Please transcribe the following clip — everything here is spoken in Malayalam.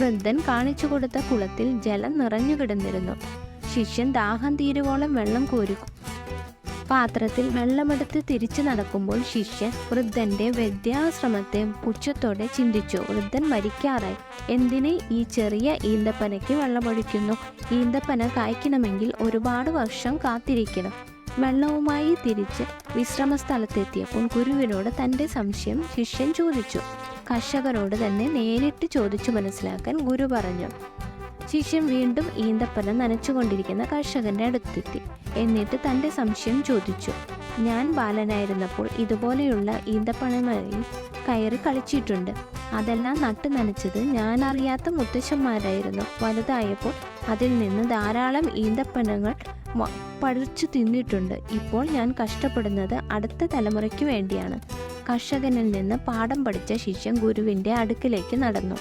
വൃദ്ധൻ കാണിച്ചു കൊടുത്ത കുളത്തിൽ ജലം നിറഞ്ഞു കിടന്നിരുന്നു. ശിഷ്യൻ ദാഹം തീരുവോളം വെള്ളം കോരി പാത്രത്തിൽ വെള്ളമെടുത്ത് തിരിച്ചു നടക്കുമ്പോൾ ശിഷ്യൻ വൃദ്ധന്റെ വിദ്യാശ്രമത്തെ പുച്ഛത്തോടെ ചിന്തിച്ചു. വൃദ്ധൻ മരിക്കാറായി. എന്തിന് ഈ ചെറിയ ഈന്തപ്പനയ്ക്ക് വെള്ളമൊഴിക്കുന്നു? ഈന്തപ്പന കായ്ക്കണമെങ്കിൽ ഒരുപാട് വർഷം കാത്തിരിക്കണം. വെള്ളവുമായി തിരിച്ച് വിശ്രമസ്ഥലത്തെത്തിയപ്പോൾ ഗുരുവിനോട് തൻ്റെ സംശയം ശിഷ്യൻ ചോദിച്ചു. കർഷകരോട് തന്നെ നേരിട്ട് ചോദിച്ചു മനസ്സിലാക്കാൻ ഗുരു പറഞ്ഞു. ശിഷ്യൻ വീണ്ടും ഈന്തപ്പന നനച്ചുകൊണ്ടിരിക്കുന്ന കർഷകന്റെ അടുത്തെത്തി. എന്നിട്ട് തൻ്റെ സംശയം ചോദിച്ചു. ഞാൻ ബാലനായിരുന്നപ്പോൾ ഇതുപോലെയുള്ള ഈന്തപ്പനകളിൽ കയറി കളിച്ചിട്ടുണ്ട്. അതെല്ലാം നട്ട് നനച്ചത് ഞാൻ അറിയാത്ത മുത്തശ്ശന്മാരായിരുന്നു. വലുതായപ്പോൾ അതിൽ നിന്ന് ധാരാളം ഈന്തപ്പനകൾ പറിച്ചു തിന്നിട്ടുണ്ട്. ഇപ്പോൾ ഞാൻ കഷ്ടപ്പെടുന്നത് അടുത്ത തലമുറയ്ക്ക് വേണ്ടിയാണ്. കർഷകനിൽ നിന്ന് പാഠം പഠിച്ച ശിഷ്യൻ ഗുരുവിൻ്റെ അടുക്കിലേക്ക് നടന്നു.